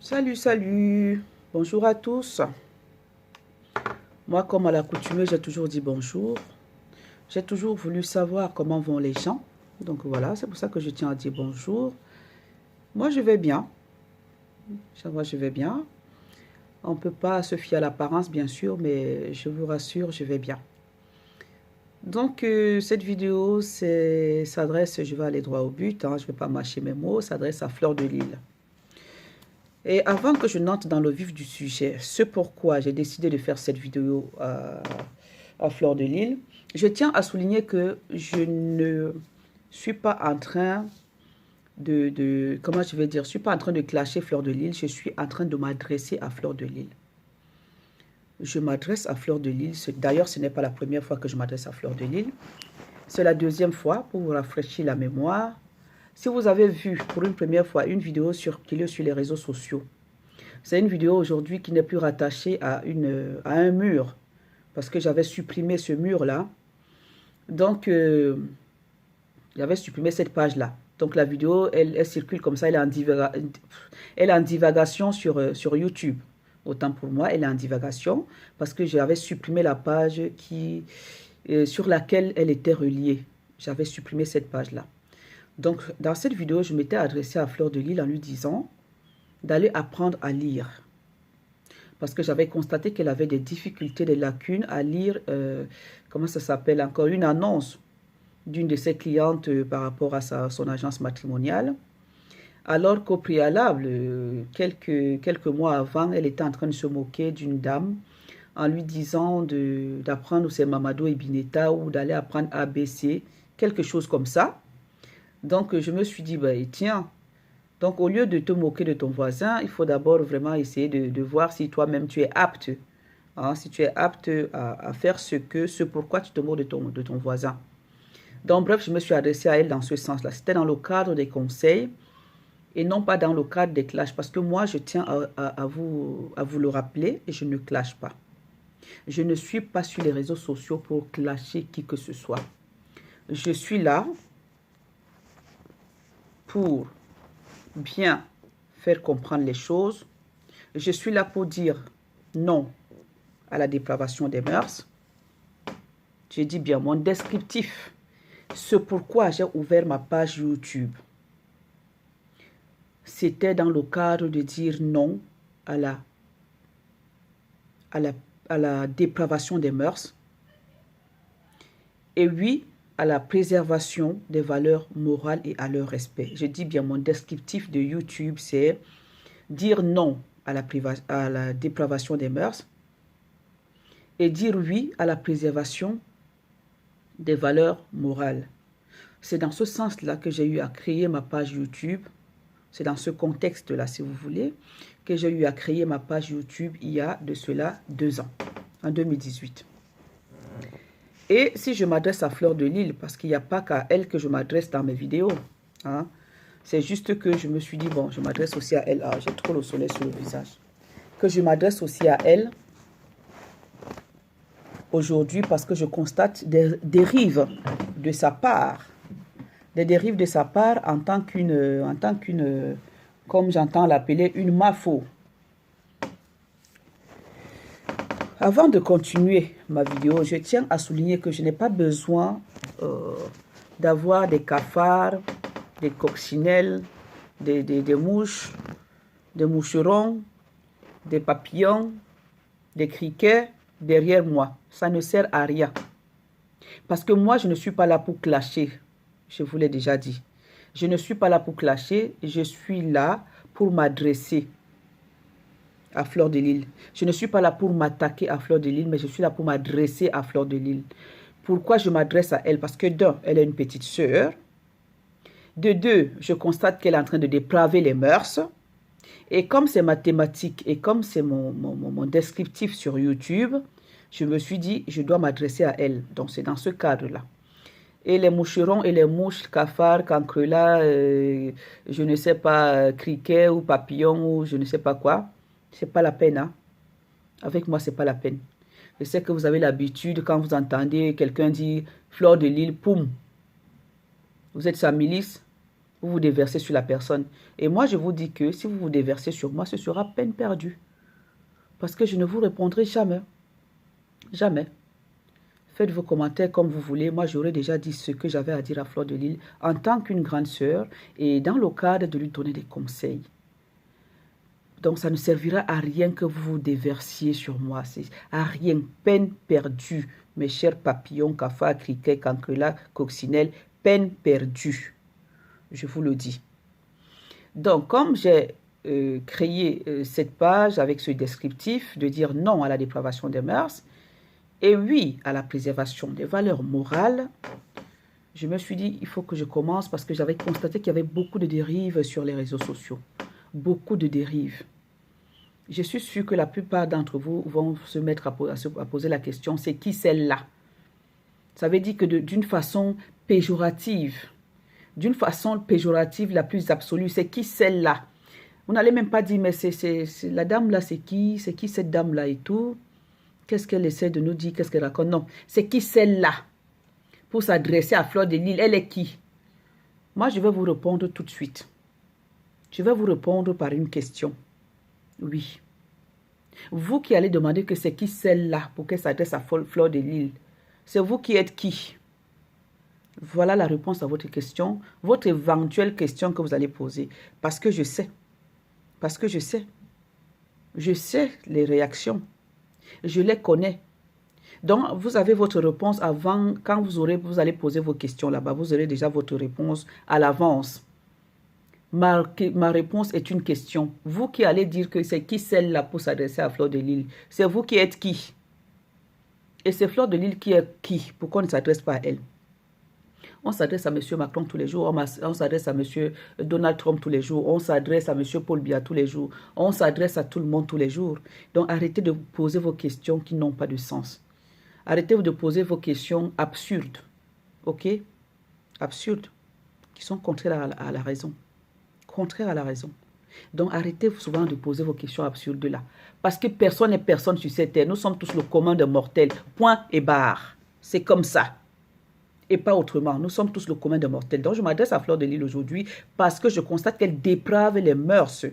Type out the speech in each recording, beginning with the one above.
Salut, salut. Bonjour à tous. Moi, comme à l'accoutumée, j'ai toujours dit bonjour. J'ai toujours voulu savoir comment vont les gens. Donc voilà, c'est pour ça que je tiens à dire bonjour. Moi, je vais bien. Je vais bien. On ne peut pas se fier à l'apparence, bien sûr, mais je vous rassure, je vais bien. Donc, cette vidéo s'adresse, je vais aller droit au but, hein, je ne vais pas mâcher mes mots, s'adresse à Fleur de Lille. Et avant que je n'entre dans le vif du sujet, ce pourquoi j'ai décidé de faire cette vidéo à Fleur de Lille, je tiens à souligner que je ne suis pas en train comment je vais dire, je suis pas en train de clasher Fleur de Lille, je suis en train de m'adresser à Fleur de Lille. Je m'adresse à Fleur de Lille, d'ailleurs ce n'est pas la première fois que je m'adresse à Fleur de Lille, c'est la deuxième fois pour vous rafraîchir la mémoire. Si vous avez vu pour une première fois une vidéo circuler sur les réseaux sociaux, c'est une vidéo aujourd'hui qui n'est plus rattachée à un mur, parce que j'avais supprimé ce mur-là. Donc, j'avais supprimé cette page-là. Donc, la vidéo, elle circule comme ça, elle est en divagation sur YouTube. Autant pour moi, elle est en divagation, parce que j'avais supprimé la page sur laquelle elle était reliée. J'avais supprimé cette page-là. Donc, dans cette vidéo, je m'étais adressée à Fleur de Lille en lui disant d'aller apprendre à lire. Parce que j'avais constaté qu'elle avait des difficultés, des lacunes à lire, comment ça s'appelle encore, une annonce d'une de ses clientes par rapport à son agence matrimoniale. Alors qu'au préalable, quelques mois avant, elle était en train de se moquer d'une dame en lui disant d'apprendre ses Mamadou et Bineta ou d'aller apprendre ABC, quelque chose comme ça. Donc, je me suis dit, bah, tiens, donc au lieu de te moquer de ton voisin, il faut d'abord vraiment essayer de voir si toi-même tu es apte, hein, si tu es apte à faire ce pourquoi tu te moques de ton voisin. Donc, bref, je me suis adressée à elle dans ce sens-là. C'était dans le cadre des conseils et non pas dans le cadre des clashs. Parce que moi, je tiens à vous le rappeler et je ne clash pas. Je ne suis pas sur les réseaux sociaux pour clasher qui que ce soit. Je suis là pour bien faire comprendre les choses. Je suis là pour dire non à la dépravation des mœurs. J'ai dit bien mon descriptif. Ce pourquoi j'ai ouvert ma page YouTube. C'était dans le cadre de dire non à la dépravation des mœurs. Et oui, à la préservation des valeurs morales et à leur respect. Je dis bien mon descriptif de YouTube, c'est dire non à la dépravation des mœurs et dire oui à la préservation des valeurs morales. C'est dans ce sens-là que j'ai eu à créer ma page YouTube. C'est dans ce contexte-là, si vous voulez, que j'ai eu à créer ma page YouTube il y a de cela 2 ans, en 2018. Et si je m'adresse à Fleur de Lille, parce qu'il n'y a pas qu'à elle que je m'adresse dans mes vidéos, hein, c'est juste que je me suis dit, bon, je m'adresse aussi à elle. Ah, j'ai trop le soleil sur le visage. Que je m'adresse aussi à elle aujourd'hui parce que je constate des dérives de sa part. Des dérives de sa part en tant qu'une, comme j'entends l'appeler, une mafo. Avant de continuer ma vidéo, je tiens à souligner que je n'ai pas besoin d'avoir des cafards, des coccinelles, des mouches, des moucherons, des papillons, des criquets derrière moi. Ça ne sert à rien. Parce que moi, je ne suis pas là pour clasher. Je vous l'ai déjà dit. Je ne suis pas là pour clasher. Je suis là pour m'adresser à Fleur de Lille. Je ne suis pas là pour m'attaquer à Fleur de Lille, mais je suis là pour m'adresser à Fleur de Lille. Pourquoi je m'adresse à elle? Parce que d'un, elle est une petite sœur. De deux, je constate qu'elle est en train de dépraver les mœurs. Et comme c'est ma thématique et comme c'est mon descriptif sur YouTube, je me suis dit, je dois m'adresser à elle. Donc c'est dans ce cadre-là. Et les moucherons et les mouches, cafards, cancrelats, je ne sais pas, criquets ou papillons ou je ne sais pas quoi, c'est pas la peine. Hein. Avec moi, c'est pas la peine. Je sais que vous avez l'habitude, quand vous entendez quelqu'un dire Fleur de Lille, poum. Vous êtes sa milice. Vous vous déversez sur la personne. Et moi, je vous dis que si vous vous déversez sur moi, ce sera peine perdue. Parce que je ne vous répondrai jamais. Jamais. Faites vos commentaires comme vous voulez. Moi, j'aurais déjà dit ce que j'avais à dire à Fleur de Lys en tant qu'une grande sœur et dans le cadre de lui donner des conseils. Donc, ça ne servira à rien que vous vous déversiez sur moi. C'est à rien. Peine perdue, mes chers papillons, cafards, criquets, cancrelats, coccinelles. Peine perdue. Je vous le dis. Donc, comme j'ai créé cette page avec ce descriptif de dire non à la dépravation des mœurs et oui à la préservation des valeurs morales, je me suis dit, il faut que je commence parce que j'avais constaté qu'il y avait beaucoup de dérives sur les réseaux sociaux. Beaucoup de dérives. Je suis sûre que la plupart d'entre vous vont se mettre à poser la question, c'est qui celle-là? Ça veut dire que d'une façon péjorative, la plus absolue, c'est qui celle-là? Vous n'allez même pas dire, mais c'est la dame-là, c'est qui cette dame-là et tout? Qu'est-ce qu'elle essaie de nous dire? Qu'est-ce qu'elle raconte? Non, c'est qui celle-là? Pour s'adresser à Fleur de Lys, elle est qui? Moi, je vais vous répondre tout de suite. Je vais vous répondre par une question. Oui. Vous qui allez demander que c'est qui celle-là pour qu'elle s'adresse à Fleur de Lys, c'est vous qui êtes qui? Voilà la réponse à votre question, votre éventuelle question que vous allez poser. Parce que je sais. Parce que je sais. Je sais les réactions. Je les connais. Donc, vous avez votre réponse avant, quand vous allez poser vos questions là-bas, vous aurez déjà votre réponse à l'avance. Ma réponse est une question. Vous qui allez dire que c'est qui celle-là pour s'adresser à Fleur de Lys, c'est vous qui êtes qui? Et c'est Fleur de Lys qui est qui? Pourquoi on ne s'adresse pas à elle? On s'adresse à M. Macron tous les jours, on s'adresse à M. Donald Trump tous les jours, on s'adresse à M. Paul Biya tous les jours, on s'adresse à tout le monde tous les jours. Donc arrêtez de poser vos questions qui n'ont pas de sens. Arrêtez de poser vos questions absurdes, ok? Absurdes, qui sont contraires à la raison. Contraires à la raison. Donc arrêtez souvent de poser vos questions absurdes là. Parce que personne n'est personne sur cette terre. Nous sommes tous le commun des mortels. Point et barre. C'est comme ça. Et pas autrement. Nous sommes tous le commun des mortels. Donc je m'adresse à Fleur de Lys aujourd'hui parce que je constate qu'elle déprave les mœurs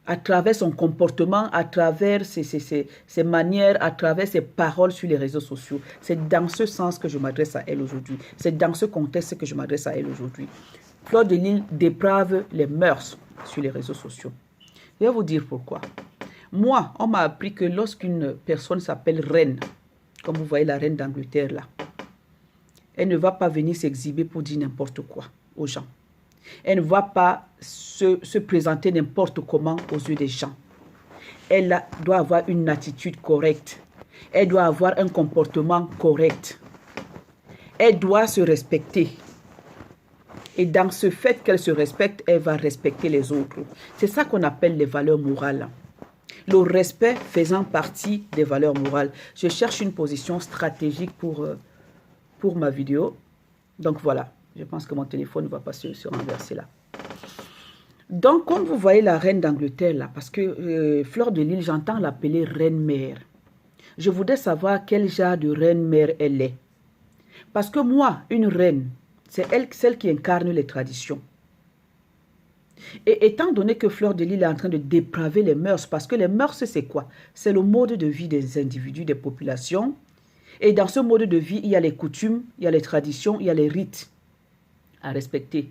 à travers son comportement, à travers ses manières, à travers ses paroles sur les réseaux sociaux. C'est dans ce sens que je m'adresse à elle aujourd'hui. C'est dans ce contexte que je m'adresse à elle aujourd'hui. Fleur de Lys déprave les mœurs sur les réseaux sociaux. Je vais vous dire pourquoi. Moi, on m'a appris que lorsqu'une personne s'appelle reine, comme vous voyez la reine d'Angleterre là, elle ne va pas venir s'exhiber pour dire n'importe quoi aux gens. Elle ne va pas se présenter n'importe comment aux yeux des gens. Elle doit avoir une attitude correcte. Elle doit avoir un comportement correct. Elle doit se respecter. Et dans ce fait qu'elle se respecte, elle va respecter les autres. C'est ça qu'on appelle les valeurs morales. Le respect faisant partie des valeurs morales. Je cherche une position stratégique pour ma vidéo. Donc voilà, je pense que mon téléphone ne va pas se renverser là. Donc, comme vous voyez la reine d'Angleterre là, parce que Fleur de Lys, j'entends l'appeler reine-mère. Je voudrais savoir quel genre de reine-mère elle est. Parce que moi, une reine, c'est elle, celle qui incarne les traditions. Et étant donné que Fleur de Lys est en train de dépraver les mœurs, parce que les mœurs, c'est quoi? C'est le mode de vie des individus, des populations. Et dans ce mode de vie, il y a les coutumes, il y a les traditions, il y a les rites à respecter.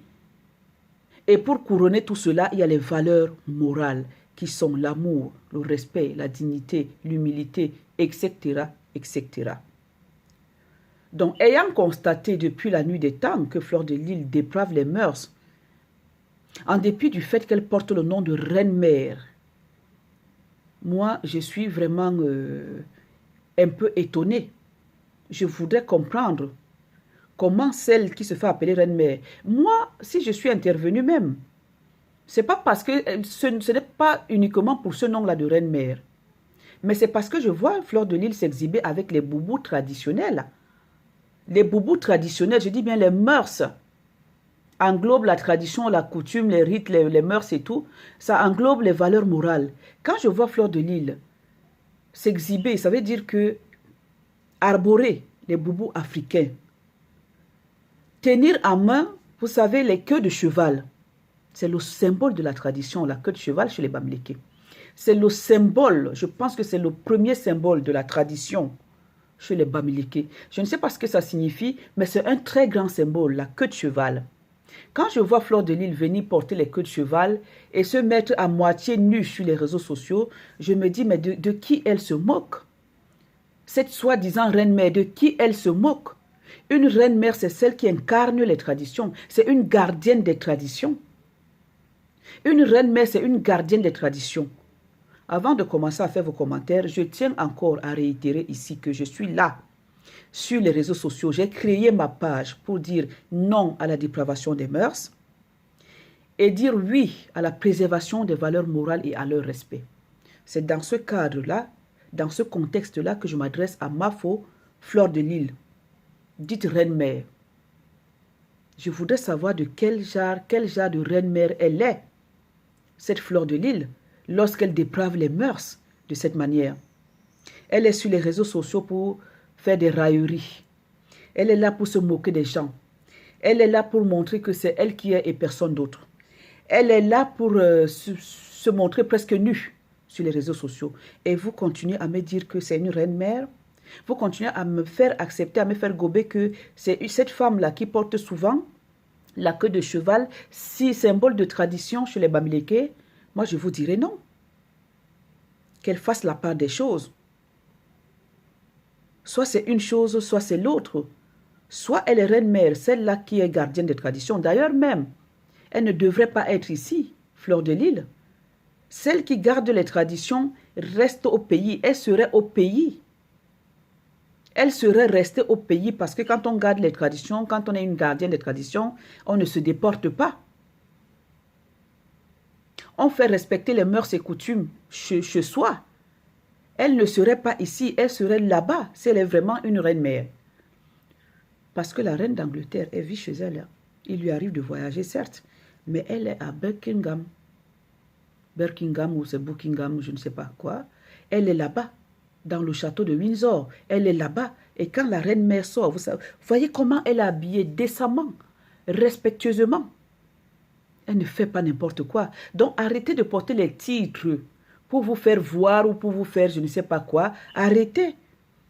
Et pour couronner tout cela, il y a les valeurs morales qui sont l'amour, le respect, la dignité, l'humilité, etc., etc. Donc, ayant constaté depuis la nuit des temps que Fleur de Lys déprave les mœurs, en dépit du fait qu'elle porte le nom de reine-mère, moi, je suis vraiment un peu étonnée. Je voudrais comprendre comment celle qui se fait appeler reine-mère, moi, si je suis intervenue même, c'est pas parce que ce n'est pas uniquement pour ce nom-là de reine-mère, mais c'est parce que je vois Fleur de Lys s'exhiber avec les boubous traditionnels. Les boubous traditionnels, je dis bien les mœurs, englobe la tradition, la coutume, les rites, les mœurs et tout. Ça englobe les valeurs morales. Quand je vois Fleur de Lys s'exhiber, ça veut dire que arborer les boubous africains, tenir en main Vous savez, les queues de cheval, c'est le symbole de la tradition, la queue de cheval chez les Bamileke. C'est le symbole, je pense que c'est le premier symbole de la tradition chez les Bamileke. Je ne sais pas ce que ça signifie, mais c'est un très grand symbole, la queue de cheval. Quand je vois Fleur de Lys venir porter les queues de cheval et se mettre à moitié nue sur les réseaux sociaux, je me dis, mais de qui elle se moque? Cette soi-disant reine-mère, de qui elle se moque? Une reine-mère, c'est celle qui incarne les traditions. C'est une gardienne des traditions. Une reine-mère, c'est une gardienne des traditions. Avant de commencer à faire vos commentaires, je tiens encore à réitérer ici que je suis là, sur les réseaux sociaux. J'ai créé ma page pour dire non à la dépravation des mœurs et dire oui à la préservation des valeurs morales et à leur respect. C'est dans ce cadre-là, dans ce contexte-là que je m'adresse à Mafo, Fleur de Lys, dite reine-mère. Je voudrais savoir de quel genre de reine-mère elle est, cette Fleur de Lys, lorsqu'elle déprave les mœurs de cette manière. Elle est sur les réseaux sociaux pour faire des railleries. Elle est là pour se moquer des gens. Elle est là pour montrer que c'est elle qui est et personne d'autre. Elle est là pour se montrer presque nue sur les réseaux sociaux. Et vous continuez à me dire que c'est une reine-mère. Vous continuez à me faire accepter, à me faire gober que c'est cette femme-là qui porte souvent la queue de cheval, si symbole de tradition chez les Bamileke. Moi, je vous dirais non. Qu'elle fasse la part des choses. Soit c'est une chose, soit c'est l'autre. Soit elle est reine-mère, celle-là qui est gardienne des traditions. D'ailleurs même, elle ne devrait pas être ici, Fleur de Lys. Celle qui garde les traditions reste au pays. Elle serait au pays. Elle serait restée au pays parce que quand on garde les traditions, quand on est une gardienne des traditions, on ne se déporte pas. On fait respecter les mœurs et coutumes chez soi. Elle ne serait pas ici, elle serait là-bas si elle est vraiment une reine-mère. Parce que la reine d'Angleterre, elle vit chez elle. Il lui arrive de voyager, certes, mais elle est à Buckingham. Buckingham ou c'est Buckingham, je ne sais pas quoi. Elle est là-bas, dans le château de Windsor. Elle est là-bas. Et quand la reine-mère sort, vous voyez comment elle est habillée décemment, respectueusement. Elle ne fait pas n'importe quoi. Donc arrêtez de porter les titres pour vous faire voir ou pour vous faire je ne sais pas quoi. Arrêtez.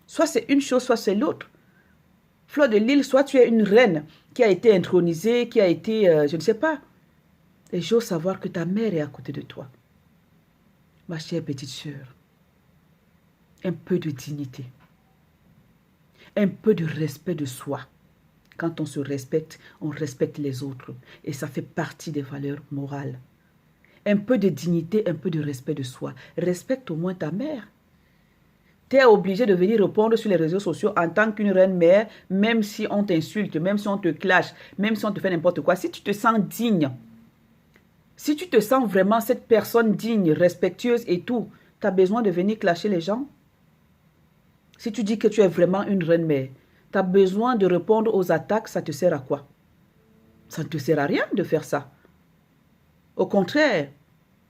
Soit c'est une chose, soit c'est l'autre. Fleur de Lys, soit tu es une reine qui a été intronisée, qui a été, je ne sais pas. Et j'ose savoir que ta mère est à côté de toi. Ma chère petite sœur, un peu de dignité, un peu de respect de soi. Quand on se respecte, on respecte les autres. Et ça fait partie des valeurs morales. Un peu de dignité, un peu de respect de soi. Respecte au moins ta mère. Tu es obligé de venir répondre sur les réseaux sociaux en tant qu'une reine-mère, même si on t'insulte, même si on te clash, même si on te fait n'importe quoi. Si tu te sens digne, si tu te sens vraiment cette personne digne, respectueuse et tout, tu as besoin de venir clasher les gens. Si tu dis que tu es vraiment une reine-mère, tu as besoin de répondre aux attaques, ça te sert à quoi? Ça ne te sert à rien de faire ça. Au contraire,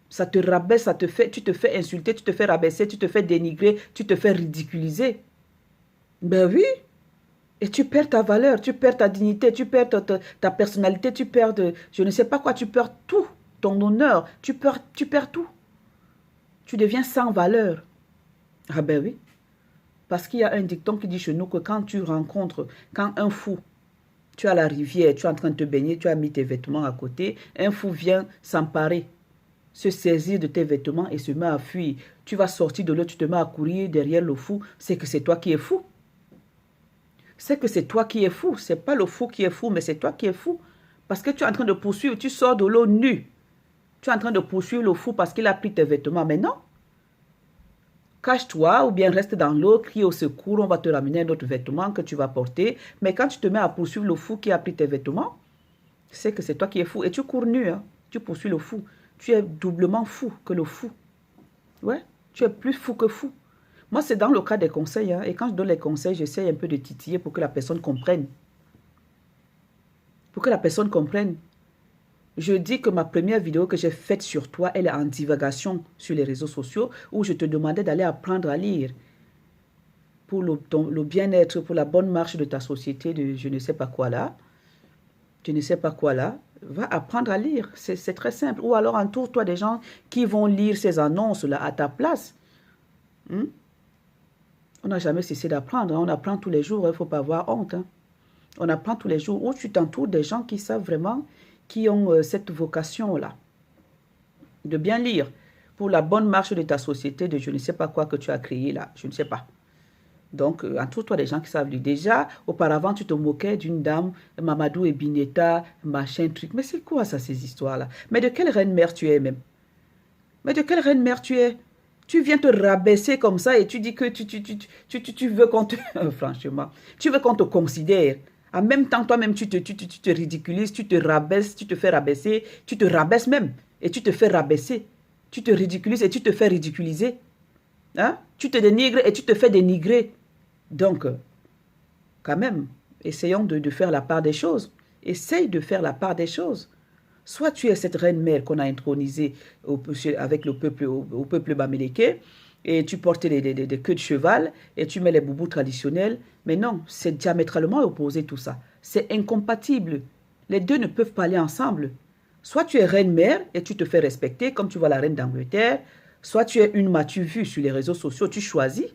ça te rabaisse, tu te fais insulter, tu te fais rabaisser, tu te fais dénigrer, tu te fais ridiculiser. Ben oui. Et tu perds ta valeur, tu perds ta dignité, tu perds ta personnalité, tu perds je ne sais pas quoi, tu perds tout. Ton honneur, tu perds tout. Tu deviens sans valeur. Ah ben oui. Parce qu'il y a un dicton qui dit chez nous que quand tu rencontres, quand un fou, tu es à la rivière, tu es en train de te baigner, tu as mis tes vêtements à côté, un fou vient s'emparer, se saisir de tes vêtements et se met à fuir. Tu vas sortir de l'eau, tu te mets à courir derrière le fou, c'est que c'est toi qui es fou. C'est que c'est toi qui es fou. C'est pas le fou qui est fou, mais c'est toi qui es fou. Parce que tu es en train de poursuivre, tu sors de l'eau nu. Tu es en train de poursuivre le fou parce qu'il a pris tes vêtements. Mais non. Cache-toi ou bien reste dans l'eau, crie au secours, on va te ramener un autre vêtement que tu vas porter. Mais quand tu te mets à poursuivre le fou qui a pris tes vêtements, c'est que c'est toi qui es fou. Et tu cours nu, hein. Tu poursuis le fou. Tu es doublement fou que le fou. Ouais, tu es plus fou que fou. Moi, c'est dans le cas des conseils. Hein, et quand je donne les conseils, j'essaie un peu de titiller pour que la personne comprenne. Pour que la personne comprenne. Je dis que ma première vidéo que j'ai faite sur toi, elle est en divagation sur les réseaux sociaux où je te demandais d'aller apprendre à lire pour le bien-être, pour la bonne marche de ta société, de je ne sais pas quoi là. tu ne sais pas quoi là, va apprendre à lire. C'est très simple. Ou alors entoure-toi des gens qui vont lire ces annonces-là à ta place. Hmm? On n'a jamais cessé d'apprendre. Hein. On apprend tous les jours. Il ne faut pas avoir honte. Hein. On apprend tous les jours. Ou tu t'entoures des gens qui savent vraiment, qui ont cette vocation-là. De bien lire. Pour la bonne marche de ta société, de je ne sais pas quoi que tu as créé là. Je ne sais pas. Donc, entoure-toi des gens qui savent lire. Déjà, auparavant, tu te moquais d'une dame, Mamadou et Bineta, machin, truc. Mais c'est quoi ça, ces histoires-là? Mais de quelle reine-mère tu es même? Mais de quelle reine-mère tu es? Tu viens te rabaisser comme ça et tu dis que tu veux qu'on te... Franchement, tu veux qu'on te considère. En même temps, toi-même, tu te ridiculises, tu te rabaisses, tu te fais rabaisser, tu te rabaisses même et tu te fais rabaisser. Tu te ridiculises et tu te fais ridiculiser. Hein? Tu te dénigres et tu te fais dénigrer. Donc, quand même, essayons de faire la part des choses. Essaye de faire la part des choses. Soit tu es cette reine-mère qu'on a intronisée avec le peuple, au peuple bamileke, et tu portes des queues de cheval, et tu mets les boubous traditionnels. Mais non, c'est diamétralement opposé tout ça. C'est incompatible. Les deux ne peuvent pas aller ensemble. Soit tu es reine-mère et tu te fais respecter, comme tu vois la reine d'Angleterre, soit tu es une m'as-tu vu sur les réseaux sociaux, tu choisis.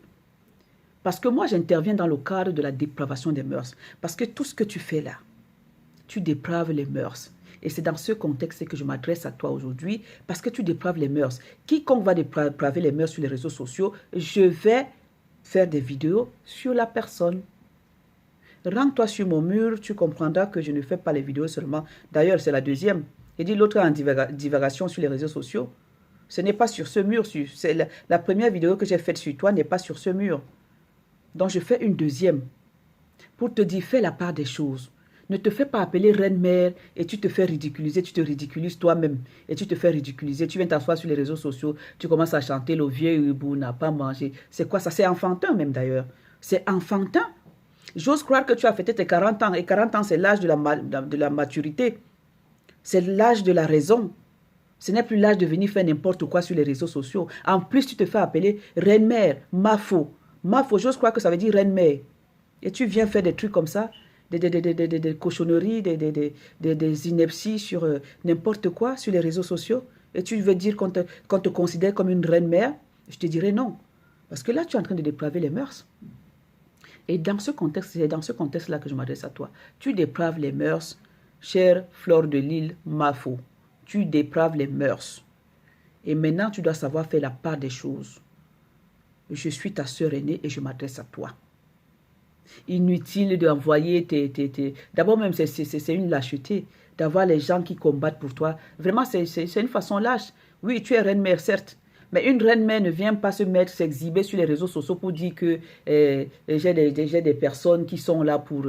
Parce que moi, j'interviens dans le cadre de la dépravation des mœurs. Parce que tout ce que tu fais là, tu dépraves les mœurs. Et c'est dans ce contexte que je m'adresse à toi aujourd'hui, parce que tu dépraves les mœurs. Quiconque va dépraver les mœurs sur les réseaux sociaux, je vais faire des vidéos sur la personne. Rends-toi sur mon mur, tu comprendras que je ne fais pas les vidéos seulement. D'ailleurs, c'est la deuxième. Et dit l'autre en divagation sur les réseaux sociaux. Ce n'est pas sur ce mur. La première vidéo que j'ai faite sur toi n'est pas sur ce mur. Donc, je fais une deuxième pour te dire, fais la part des choses. Ne te fais pas appeler reine-mère et tu te fais ridiculiser, tu te ridiculises toi-même et tu te fais ridiculiser. Tu viens t'asseoir sur les réseaux sociaux, tu commences à chanter le vieux hibou n'a pas mangé. C'est quoi ça? C'est enfantin même d'ailleurs. C'est enfantin. J'ose croire que tu as fêté tes 40 ans et 40 ans c'est l'âge de la maturité. C'est l'âge de la raison. Ce n'est plus l'âge de venir faire n'importe quoi sur les réseaux sociaux. En plus, tu te fais appeler reine-mère, mafo. Mafo, j'ose croire que ça veut dire reine-mère. Et tu viens faire des trucs comme ça, des cochonneries, des inepties sur n'importe quoi sur les réseaux sociaux. Et tu veux dire qu'on te considère comme une reine-mère? Je te dirais non. Parce que là, tu es en train de dépraver les mœurs. Et dans ce contexte, c'est dans ce contexte-là que je m'adresse à toi. Tu dépraves les mœurs, chère Fleur de Lille, Mafo. Tu dépraves les mœurs. Et maintenant, tu dois savoir faire la part des choses. Je suis ta sœur aînée et je m'adresse à toi. Inutile d'envoyer D'abord même, c'est une lâcheté d'avoir les gens qui combattent pour toi. Vraiment, c'est une façon lâche. Oui, tu es reine-mère, certes. Mais une reine-mère ne vient pas se mettre, s'exhiber sur les réseaux sociaux pour dire que j'ai des personnes qui sont là pour...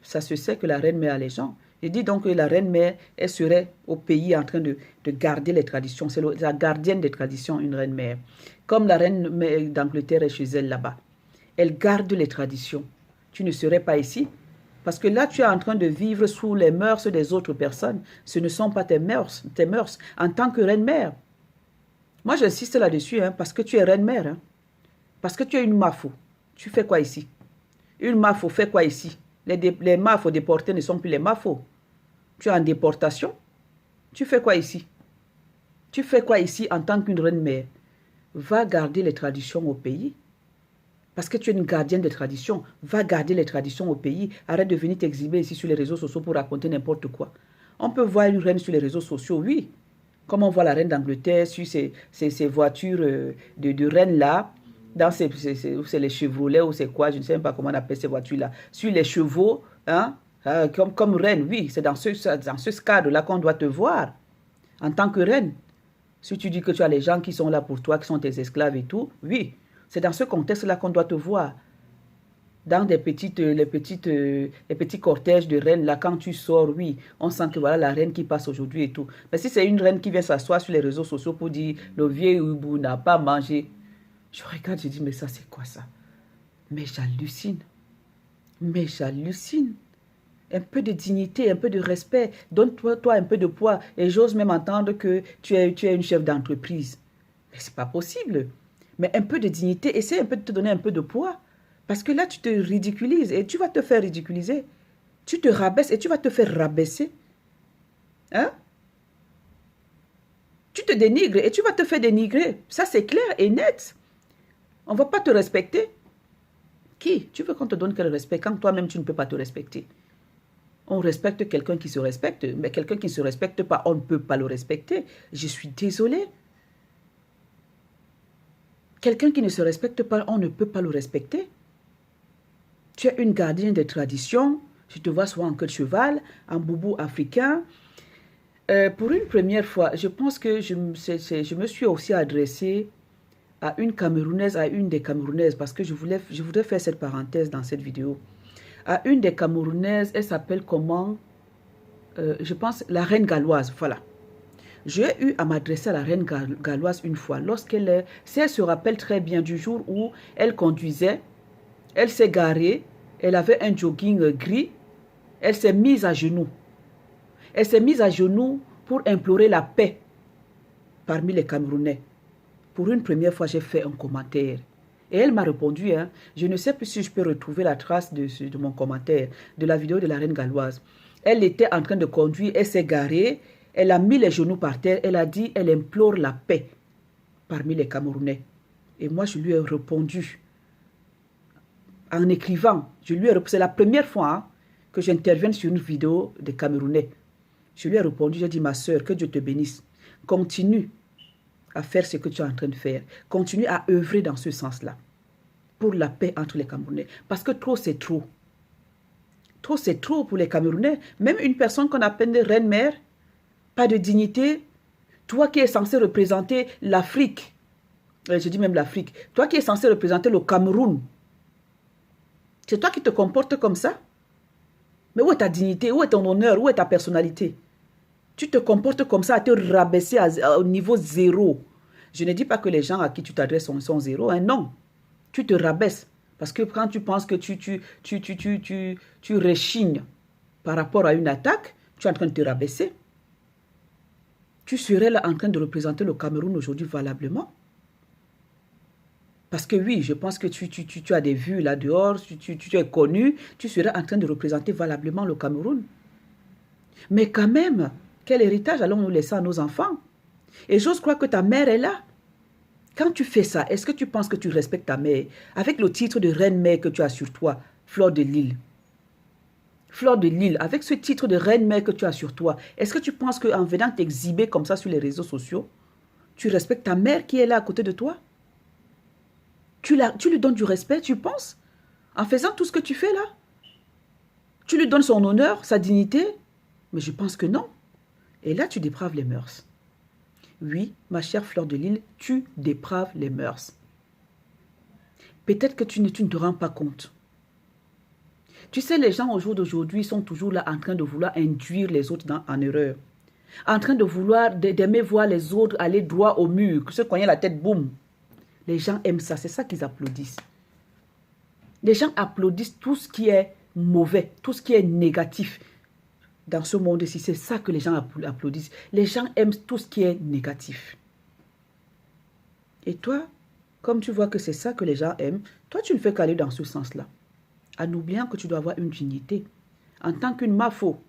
Ça se sait que la reine-mère a les gens. Je dis donc que la reine-mère, elle serait au pays en train de garder les traditions. C'est la gardienne des traditions, une reine-mère. Comme la reine d'Angleterre est chez elle là-bas. Elle garde les traditions. Tu ne serais pas ici. Parce que là, tu es en train de vivre sous les mœurs des autres personnes. Ce ne sont pas tes mœurs en tant que reine-mère. Moi, j'insiste là-dessus, hein, parce que tu es reine-mère. Hein. Parce que tu es une mafo. Tu fais quoi ici? Une mafo fait quoi ici? Les mafos déportés ne sont plus les mafos. Tu es en déportation. Tu fais quoi ici? Tu fais quoi ici en tant qu'une reine-mère? Va garder les traditions au pays. Parce que tu es une gardienne des traditions. Va garder les traditions au pays. Arrête de venir t'exhiber ici sur les réseaux sociaux pour raconter n'importe quoi. On peut voir une reine sur les réseaux sociaux, oui. Comme on voit la reine d'Angleterre sur ces voitures de reine là. Dans c'est les Chevrolets ou c'est quoi, je ne sais même pas comment on appelle ces voitures-là. Sur les chevaux, hein, comme reine, oui, c'est dans ce cadre-là qu'on doit te voir. En tant que reine. Si tu dis que tu as les gens qui sont là pour toi, qui sont tes esclaves et tout, oui. C'est dans ce contexte-là qu'on doit te voir. Dans les petits cortèges de reines, là, quand tu sors, oui, on sent que voilà la reine qui passe aujourd'hui et tout. Mais si c'est une reine qui vient s'asseoir sur les réseaux sociaux pour dire le vieux hibou n'a pas mangé, je regarde, je dis, mais ça, c'est quoi ça? Mais j'hallucine. Mais j'hallucine. Un peu de dignité, un peu de respect. Donne-toi un peu de poids. Et j'ose même entendre que tu es une chef d'entreprise. Mais c'est pas possible. Mais un peu de dignité, essaie un peu de te donner un peu de poids. Parce que là, tu te ridiculises et tu vas te faire ridiculiser. Tu te rabaisses et tu vas te faire rabaisser. Hein? Tu te dénigres et tu vas te faire dénigrer. Ça, c'est clair et net. On ne va pas te respecter. Qui? Tu veux qu'on te donne quel respect quand toi-même tu ne peux pas te respecter? On respecte quelqu'un qui se respecte, mais quelqu'un qui ne se respecte pas, on ne peut pas le respecter. Je suis désolée. Quelqu'un qui ne se respecte pas, on ne peut pas le respecter. Tu es une gardienne des traditions. Je te vois souvent en queue de cheval, en boubou africain. Pour une première fois, je pense que je me suis aussi adressée à une Camerounaise, à une des Camerounaises, parce que je voudrais faire cette parenthèse dans cette vidéo. À une des Camerounaises, elle s'appelle comment? Je pense la reine galloise, voilà. J'ai eu à m'adresser à la reine galloise une fois, si elle se rappelle très bien du jour où elle conduisait, elle s'est garée, elle avait un jogging gris, elle s'est mise à genoux. Elle s'est mise à genoux pour implorer la paix parmi les Camerounais. Pour une première fois, j'ai fait un commentaire. Et elle m'a répondu, hein, je ne sais plus si je peux retrouver la trace de mon commentaire, de la vidéo de la reine galloise. Elle était en train de conduire, elle s'est garée, elle a mis les genoux par terre, elle a dit, elle implore la paix parmi les Camerounais. Et moi, je lui ai répondu, en écrivant, c'est la première fois hein, que j'interviens sur une vidéo des Camerounais. Je lui ai répondu, j'ai dit, ma soeur, que Dieu te bénisse. Continue à faire ce que tu es en train de faire. Continue à œuvrer dans ce sens-là. Pour la paix entre les Camerounais. Parce que trop, c'est trop. Trop, c'est trop pour les Camerounais. Même une personne qu'on appelle reine-mère, pas de dignité. Toi qui es censé représenter l'Afrique. Je dis même l'Afrique. Toi qui es censé représenter le Cameroun. C'est toi qui te comportes comme ça? Mais où est ta dignité? Où est ton honneur? Où est ta personnalité? Tu te comportes comme ça à te rabaisser au niveau zéro. Je ne dis pas que les gens à qui tu t'adresses sont zéro. Hein, non. Tu te rabaisses. Parce que quand tu penses que tu rechignes par rapport à une attaque, tu es en train de te rabaisser. Tu serais là en train de représenter le Cameroun aujourd'hui valablement. Parce que oui, je pense que tu as des vues là dehors, tu es connu, tu serais en train de représenter valablement le Cameroun. Mais quand même, quel héritage allons-nous laisser à nos enfants? Et j'ose croire que ta mère est là. Quand tu fais ça, est-ce que tu penses que tu respectes ta mère? Avec le titre de reine-mère que tu as sur toi, Fleur de Lille. Fleur de Lille, avec ce titre de reine-mère que tu as sur toi, est-ce que tu penses qu'en venant t'exhiber comme ça sur les réseaux sociaux, tu respectes ta mère qui est là à côté de toi? Tu lui donnes du respect, tu penses? En faisant tout ce que tu fais là? Tu lui donnes son honneur, sa dignité? Mais je pense que non. Et là, tu dépraves les mœurs. Oui, ma chère Fleur de Lille, tu dépraves les mœurs. Peut-être que tu ne te rends pas compte. Tu sais, les gens au jour d'aujourd'hui sont toujours là en train de vouloir induire les autres en erreur. En train de vouloir, d'aimer voir les autres aller droit au mur, se cogner la tête, boum. Les gens aiment ça, c'est ça qu'ils applaudissent. Les gens applaudissent tout ce qui est mauvais, tout ce qui est négatif. Dans ce monde-ci, c'est ça que les gens applaudissent. Les gens aiment tout ce qui est négatif. Et toi, comme tu vois que c'est ça que les gens aiment, toi, tu ne fais qu'aller dans ce sens-là. En oubliant que tu dois avoir une dignité. En tant qu'une mafo.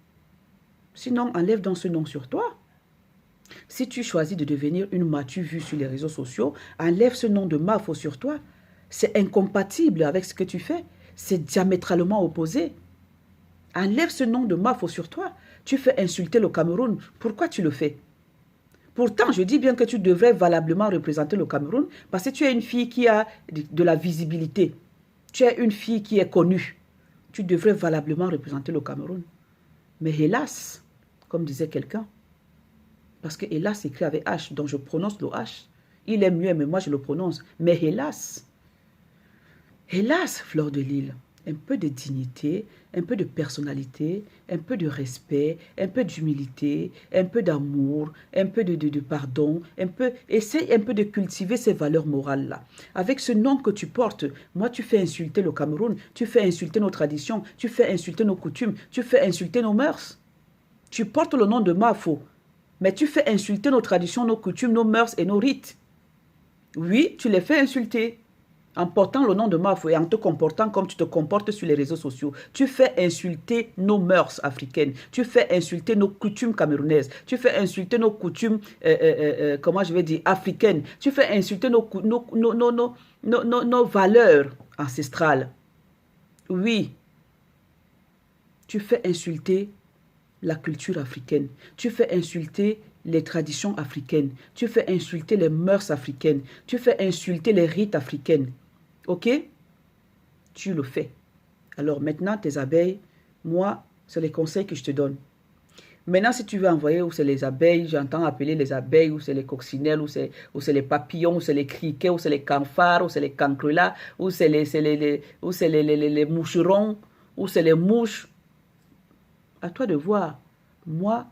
Sinon, enlève donc ce nom sur toi. Si tu choisis de devenir une matu vue sur les réseaux sociaux, enlève ce nom de mafo sur toi. C'est incompatible avec ce que tu fais. C'est diamétralement opposé. Enlève ce nom de mafo sur toi. Tu fais insulter le Cameroun. Pourquoi tu le fais? Pourtant, je dis bien que tu devrais valablement représenter le Cameroun parce que tu es une fille qui a de la visibilité. Tu es une fille qui est connue. Tu devrais valablement représenter le Cameroun. Mais hélas, comme disait quelqu'un, parce que hélas s'écrit avec H, donc je prononce le H. Il est mieux, mais moi je le prononce. Mais hélas, Fleur de Lille, un peu de dignité, un peu de personnalité, un peu de respect, un peu d'humilité, un peu d'amour, un peu de pardon, essaye un peu de cultiver ces valeurs morales-là. Avec ce nom que tu portes, moi tu fais insulter le Cameroun, tu fais insulter nos traditions, tu fais insulter nos coutumes, tu fais insulter nos mœurs. Tu portes le nom de Mafo, mais tu fais insulter nos traditions, nos coutumes, nos mœurs et nos rites. Oui, tu les fais insulter. En portant le nom de Mafo et en te comportant comme tu te comportes sur les réseaux sociaux, tu fais insulter nos mœurs africaines, tu fais insulter nos coutumes camerounaises, tu fais insulter nos coutumes, comment je vais dire, africaines, tu fais insulter nos valeurs ancestrales. Oui, tu fais insulter la culture africaine, tu fais insulter les traditions africaines, tu fais insulter les mœurs africaines, tu fais insulter les rites africains. Ok? Tu le fais. Alors maintenant, tes abeilles, moi, c'est les conseils que je te donne. Maintenant, si tu veux envoyer où c'est les abeilles, j'entends appeler les abeilles, ou c'est les coccinelles, ou c'est les papillons, ou c'est les criquets, ou c'est les camphares, ou c'est les cancrelats, ou c'est les moucherons, ou c'est les mouches. À toi de voir. Moi,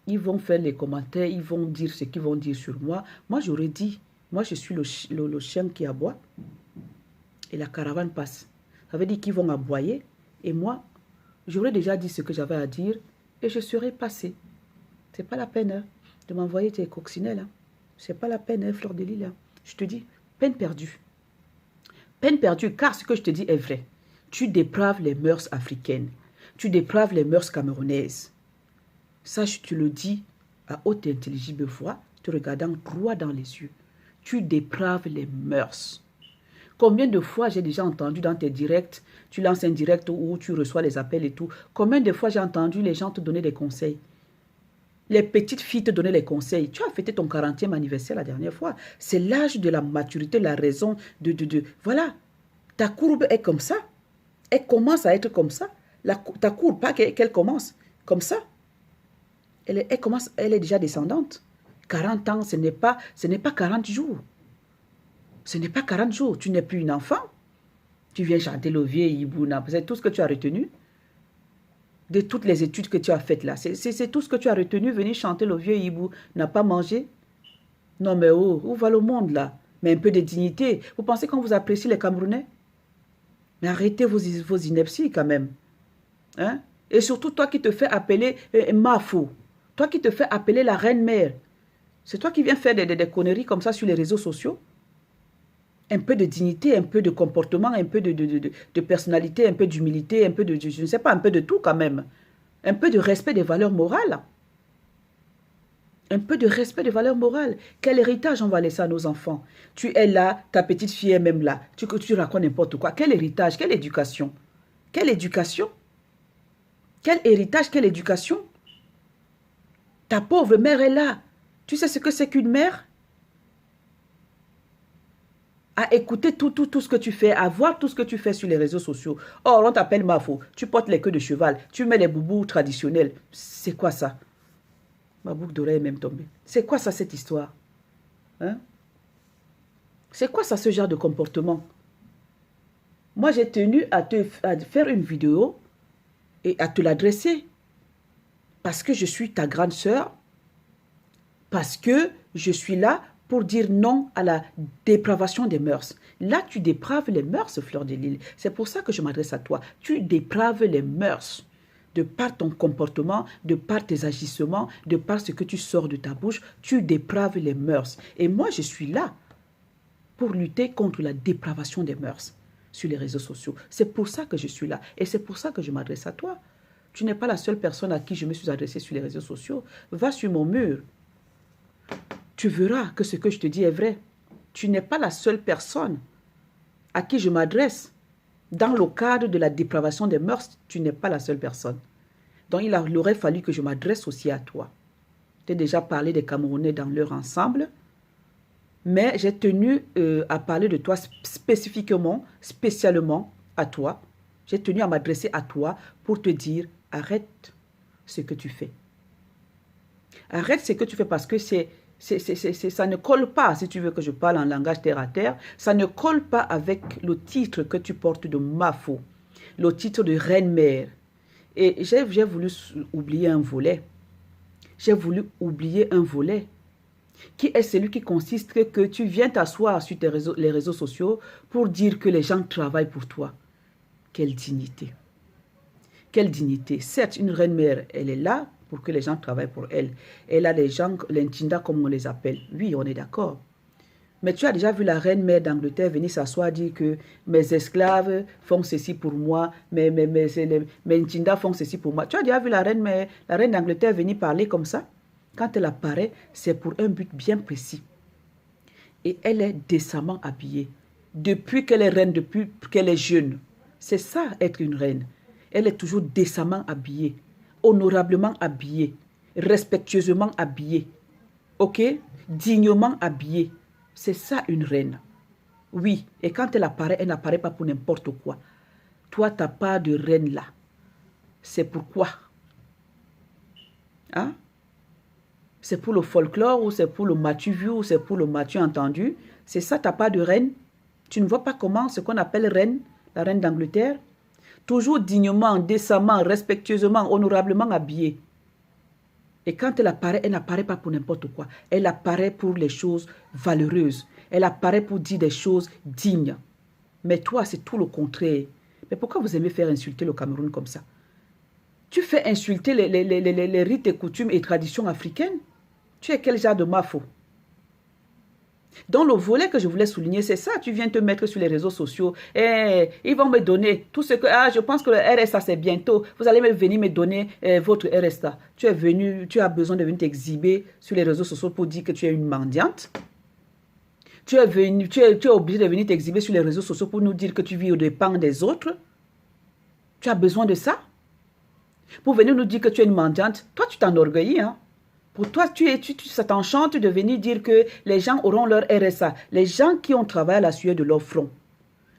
ils vont faire les commentaires, ils vont dire ce qu'ils vont dire sur moi. Moi, j'aurais dit, moi, je suis le chien qui aboie et la caravane passe. Ça veut dire qu'ils vont aboyer et moi, j'aurais déjà dit ce que j'avais à dire et je serais passé. C'est pas la peine hein, de m'envoyer tes coccinelles. Hein. C'est pas la peine, hein, Fleur de Lys. Hein. Je te dis, peine perdue. Peine perdue, car ce que je te dis est vrai. Tu dépraves les mœurs africaines. Tu dépraves les mœurs camerounaises. Ça, je te le dis à haute et intelligible voix, te regardant droit dans les yeux. Tu dépraves les mœurs. Combien de fois j'ai déjà entendu dans tes directs, tu lances un direct où tu reçois les appels et tout. Combien de fois j'ai entendu les gens te donner des conseils. Les petites filles te donner les conseils. Tu as fêté ton 40e anniversaire la dernière fois. C'est l'âge de la maturité, la raison Voilà, ta courbe est comme ça. Elle commence à être comme ça. Ta courbe, pas qu'elle commence comme ça. Elle est déjà descendante. 40 ans, ce n'est pas 40 jours. Ce n'est pas 40 jours. Tu n'es plus une enfant. Tu viens chanter le vieux Ibouna. C'est tout ce que tu as retenu. De toutes les études que tu as faites là. C'est tout ce que tu as retenu. Venir chanter le vieux Ibou. N'a pas mangé. Non mais oh, où va le monde là? Mais un peu de dignité. Vous pensez qu'on vous apprécie les Camerounais? Mais arrêtez vos inepties quand même. Hein? Et surtout toi qui te fais appeler Mafo. Toi qui te fais appeler la reine-mère. C'est toi qui viens faire des conneries comme ça sur les réseaux sociaux. Un peu de dignité, un peu de comportement, un peu de personnalité, un peu d'humilité, un peu je ne sais pas, un peu de tout quand même. Un peu de respect des valeurs morales. Un peu de respect des valeurs morales. Quel héritage on va laisser à nos enfants? Tu es là, ta petite fille est même là. Tu racontes n'importe quoi. Quel héritage? Quelle éducation? Quelle éducation? Quel héritage? Quelle éducation? Ta pauvre mère est là. Tu sais ce que c'est qu'une mère? À écouter tout ce que tu fais, à voir tout ce que tu fais sur les réseaux sociaux. Or, on t'appelle Mafo, tu portes les queues de cheval, tu mets les boubous traditionnels. C'est quoi ça? Ma boucle d'oreille est même tombée. C'est quoi ça, cette histoire? Hein? C'est quoi ça, ce genre de comportement? Moi, j'ai tenu à faire une vidéo et à te l'adresser. Parce que je suis ta grande sœur. Parce que je suis là pour dire non à la dépravation des mœurs. Là, tu dépraves les mœurs, Fleur de Lys. C'est pour ça que je m'adresse à toi. Tu dépraves les mœurs. De par ton comportement, de par tes agissements, de par ce que tu sors de ta bouche, tu dépraves les mœurs. Et moi, je suis là pour lutter contre la dépravation des mœurs sur les réseaux sociaux. C'est pour ça que je suis là. Et c'est pour ça que je m'adresse à toi. Tu n'es pas la seule personne à qui je me suis adressée sur les réseaux sociaux. Va sur mon mur. Tu verras que ce que je te dis est vrai. Tu n'es pas la seule personne à qui je m'adresse. Dans le cadre de la dépravation des mœurs, tu n'es pas la seule personne. Donc, il aurait fallu que je m'adresse aussi à toi. J'ai déjà parlé des Camerounais dans leur ensemble, mais j'ai tenu à parler de toi spécifiquement, spécialement à toi. J'ai tenu à m'adresser à toi pour te dire, arrête ce que tu fais. Arrête ce que tu fais parce que ça ne colle pas, si tu veux que je parle en langage terre à terre, ça ne colle pas avec le titre que tu portes de Mafo, le titre de reine-mère. Et j'ai voulu oublier un volet. J'ai voulu oublier un volet qui est celui qui consiste que tu viens t'asseoir sur les réseaux sociaux pour dire que les gens travaillent pour toi. Quelle dignité. Quelle dignité. Certes, une reine-mère, elle est là pour que les gens travaillent pour elle. Elle a les gens, l'Intinda comme on les appelle. Oui, on est d'accord. Mais tu as déjà vu la reine-mère d'Angleterre venir s'asseoir dire que mes esclaves font ceci pour moi, mes Ntinda font ceci pour moi. Tu as déjà vu la reine d'Angleterre venir parler comme ça? Quand elle apparaît, c'est pour un but bien précis. Et elle est décemment habillée. Depuis qu'elle est reine, depuis qu'elle est jeune. C'est ça, être une reine. Elle est toujours décemment habillée, honorablement habillée, respectueusement habillée. Ok? Dignement habillée. C'est ça une reine. Oui, et quand elle n'apparaît pas pour n'importe quoi. Toi, tu n'as pas de reine là. C'est pourquoi? Hein? C'est pour le folklore ou c'est pour le matu vu ou c'est pour le matu entendu? C'est ça, tu n'as pas de reine? Tu ne vois pas comment ce qu'on appelle reine, la reine d'Angleterre? Toujours dignement, décemment, respectueusement, honorablement habillée. Et quand elle n'apparaît pas pour n'importe quoi. Elle apparaît pour les choses valeureuses. Elle apparaît pour dire des choses dignes. Mais toi, c'est tout le contraire. Mais pourquoi vous aimez faire insulter le Cameroun comme ça? Tu fais insulter les rites et coutumes et traditions africaines? Tu es quel genre de mafo? Donc le volet que je voulais souligner, c'est ça. Tu viens te mettre sur les réseaux sociaux. Et ils vont me donner tout ce que... Ah, je pense que le RSA, c'est bientôt. Vous allez venir me donner votre RSA. Tu es venu, tu as besoin de venir t'exhiber sur les réseaux sociaux pour dire que tu es une mendiante. Tu es obligé de venir t'exhiber sur les réseaux sociaux pour nous dire que tu vis aux dépens des autres. Tu as besoin de ça? Pour venir nous dire que tu es une mendiante. Toi, tu t'enorgueillis, hein? Pour toi, ça t'enchante de venir dire que les gens auront leur RSA. Les gens qui ont travaillé à la sueur de leur front.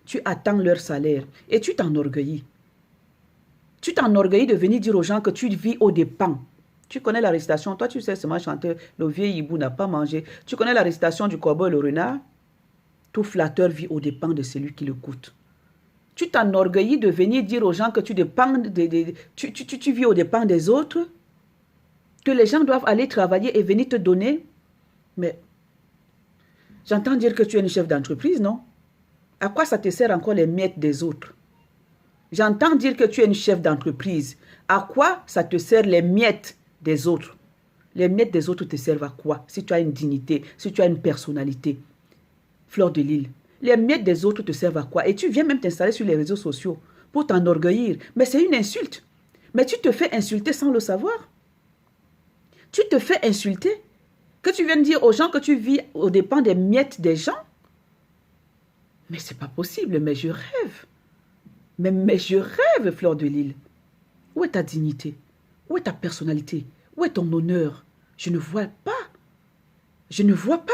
Tu attends leur salaire et tu t'enorgueillis. Tu t'enorgueillis de venir dire aux gens que tu vis aux dépens. Tu connais la récitation, toi tu sais seulement chanter, le vieil hibou n'a pas mangé. Tu connais la récitation du corbeau et le renard? Tout flatteur vit aux dépens de celui qui le coûte. Tu t'enorgueillis de venir dire aux gens que tu vis aux dépens des autres, que les gens doivent aller travailler et venir te donner. Mais j'entends dire que tu es une chef d'entreprise, non? À quoi ça te sert encore les miettes des autres? J'entends dire que tu es une chef d'entreprise. À quoi ça te sert les miettes des autres? Les miettes des autres te servent à quoi? Si tu as une dignité, si tu as une personnalité. Fleur de Lille. Les miettes des autres te servent à quoi? Et tu viens même t'installer sur les réseaux sociaux pour t'enorgueillir. Mais c'est une insulte. Mais tu te fais insulter sans le savoir. Tu te fais insulter. Que tu viennes dire aux gens que tu vis aux dépens des miettes des gens. Mais c'est pas possible, mais je rêve. Mais je rêve, Fleur de Lille. Où est ta dignité? Où est ta personnalité? Où est ton honneur? Je ne vois pas. Je ne vois pas.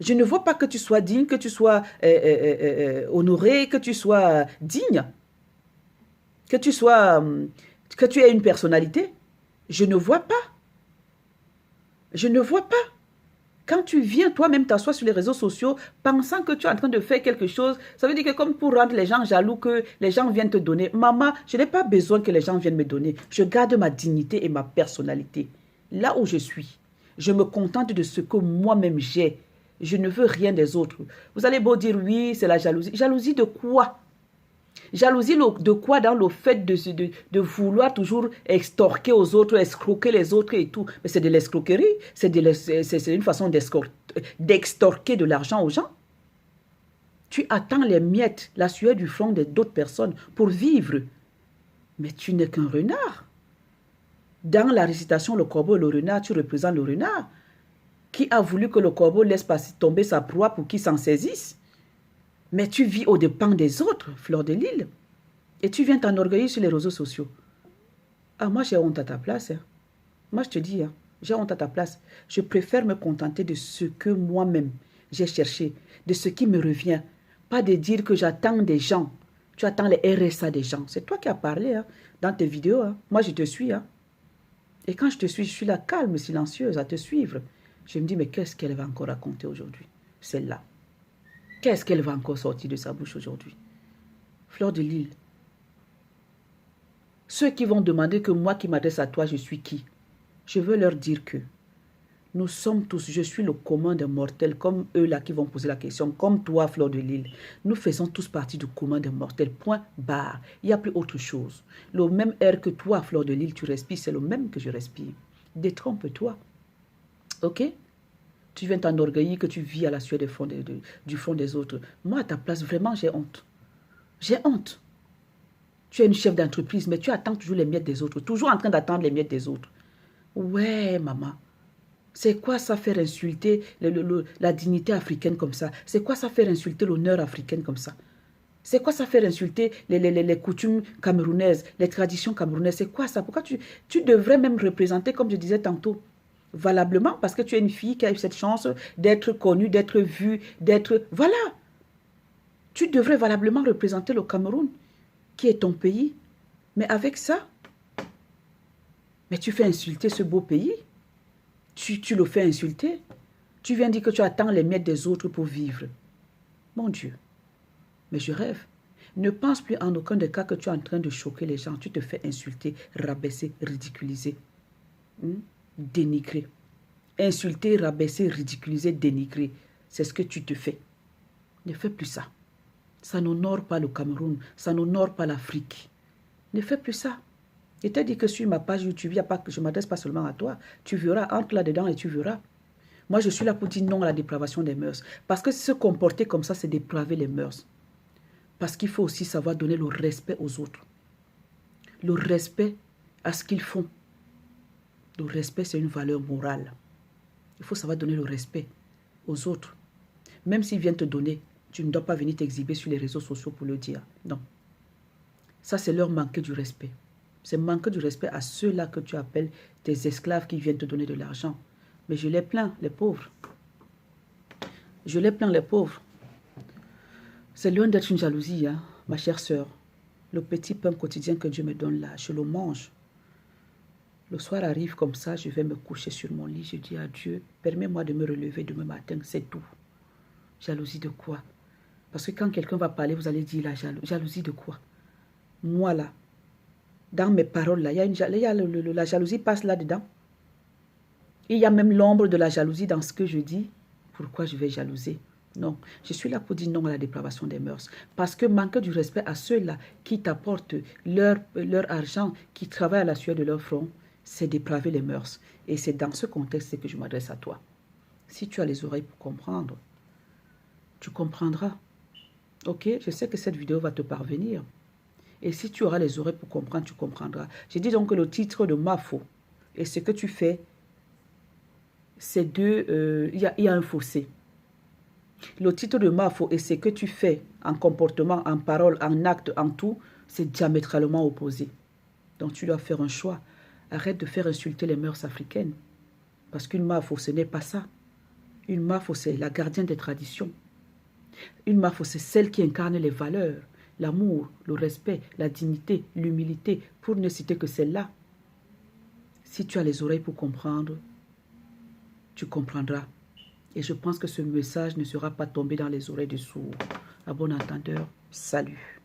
Je ne vois pas que tu sois digne, que tu sois honoré, que tu sois digne. Que tu aies une personnalité. Je ne vois pas. Je ne vois pas. Quand tu viens toi-même t'asseoir sur les réseaux sociaux, pensant que tu es en train de faire quelque chose, ça veut dire que comme pour rendre les gens jaloux, que les gens viennent te donner. Maman, je n'ai pas besoin que les gens viennent me donner. Je garde ma dignité et ma personnalité. Là où je suis, je me contente de ce que moi-même j'ai. Je ne veux rien des autres. Vous allez beau dire, oui, c'est la jalousie. Jalousie de quoi? Jalousie de quoi dans le fait de vouloir toujours extorquer aux autres, escroquer les autres et tout. Mais c'est de l'escroquerie, c'est une façon d'extorquer de l'argent aux gens. Tu attends les miettes, la sueur du front d'autres personnes pour vivre. Mais tu n'es qu'un renard. Dans la récitation, le corbeau et le renard, tu représentes le renard qui a voulu que le corbeau laisse tomber sa proie pour qu'il s'en saisisse. Mais tu vis aux dépens des autres, Fleur de Lille. Et tu viens t'enorgueillir sur les réseaux sociaux. Ah, moi, j'ai honte à ta place. Hein. Moi, je te dis, hein, j'ai honte à ta place. Je préfère me contenter de ce que moi-même j'ai cherché, de ce qui me revient. Pas de dire que j'attends des gens. Tu attends les RSA des gens. C'est toi qui as parlé hein, dans tes vidéos. Hein. Moi, je te suis. Hein. Et quand je te suis, je suis là calme, silencieuse, à te suivre. Je me dis, mais qu'est-ce qu'elle va encore raconter aujourd'hui, celle-là? Qu'est-ce qu'elle va encore sortir de sa bouche aujourd'hui? Fleur de Lille. Ceux qui vont demander que moi qui m'adresse à toi, je suis qui? Je veux leur dire que nous sommes tous, je suis le commun des mortels, comme eux là qui vont poser la question, comme toi, Fleur de Lille. Nous faisons tous partie du commun des mortels, point barre. Il n'y a plus autre chose. Le même air que toi, Fleur de Lille, tu respires, c'est le même que je respire. Détrompe-toi. Ok? Tu viens t'enorgueillir que tu vis à la sueur du front des autres. Moi, à ta place, vraiment, j'ai honte. J'ai honte. Tu es une chef d'entreprise, mais tu attends toujours les miettes des autres. Toujours en train d'attendre les miettes des autres. Ouais, maman. C'est quoi ça faire insulter la dignité africaine comme ça? C'est quoi ça faire insulter l'honneur africain comme ça? C'est quoi ça faire insulter les coutumes camerounaises, les traditions camerounaises? C'est quoi ça? Pourquoi tu devrais même représenter, comme je disais tantôt, valablement, parce que tu es une fille qui a eu cette chance d'être connue, d'être vue, d'être... Voilà! Tu devrais valablement représenter le Cameroun, qui est ton pays. Mais avec ça, mais tu fais insulter ce beau pays. Tu le fais insulter. Tu viens dire que tu attends les miettes des autres pour vivre. Mon Dieu. Mais je rêve. Ne pense plus en aucun des cas que tu es en train de choquer les gens. Tu te fais insulter, rabaisser, ridiculiser. Dénigrer. Insulter, rabaisser, ridiculiser, dénigrer. C'est ce que tu te fais. Ne fais plus ça. Ça n'honore pas le Cameroun. Ça n'honore pas l'Afrique. Ne fais plus ça. Je t'ai dit que sur ma page YouTube, il y a pas, je ne m'adresse pas seulement à toi. Tu verras, entre là-dedans et tu verras. Moi, je suis là pour dire non à la dépravation des mœurs. Parce que se comporter comme ça, c'est dépraver les mœurs. Parce qu'il faut aussi savoir donner le respect aux autres. Le respect à ce qu'ils font. Le respect, c'est une valeur morale. Il faut savoir donner le respect aux autres. Même s'ils viennent te donner, tu ne dois pas venir t'exhiber sur les réseaux sociaux pour le dire. Non. Ça, c'est leur manquer du respect. C'est manquer du respect à ceux-là que tu appelles tes esclaves qui viennent te donner de l'argent. Mais je les plains, les pauvres. Je les plains, les pauvres. C'est loin d'être une jalousie, hein, ma chère sœur. Le petit pain quotidien que Dieu me donne là, je le mange. Le soir arrive comme ça, je vais me coucher sur mon lit. Je dis à Dieu, permets-moi de me relever demain matin, c'est tout. Jalousie de quoi? Parce que quand quelqu'un va parler, vous allez dire la jalousie de quoi? Moi là, dans mes paroles là, la jalousie passe là-dedans. Il y a même l'ombre de la jalousie dans ce que je dis. Pourquoi je vais jalouser? Non, je suis là pour dire non à la dépravation des mœurs. Parce que manquer du respect à ceux-là qui t'apportent leur argent, qui travaillent à la sueur de leur front, c'est dépraver les mœurs. Et c'est dans ce contexte que je m'adresse à toi. Si tu as les oreilles pour comprendre, tu comprendras. Ok, je sais que cette vidéo va te parvenir. Et si tu auras les oreilles pour comprendre, tu comprendras. J'ai dit donc que le titre de Mafo et ce que tu fais, c'est deux... Il y a un fossé. Le titre de Mafo et ce que tu fais en comportement, en parole, en acte, en tout, c'est diamétralement opposé. Donc tu dois faire un choix. Arrête de faire insulter les mœurs africaines. Parce qu'une Mafo, ce n'est pas ça. Une Mafo, c'est la gardienne des traditions. Une Mafo, c'est celle qui incarne les valeurs. L'amour, le respect, la dignité, l'humilité, pour ne citer que celle-là. Si tu as les oreilles pour comprendre, tu comprendras. Et je pense que ce message ne sera pas tombé dans les oreilles des sourds. À bon entendeur, salut.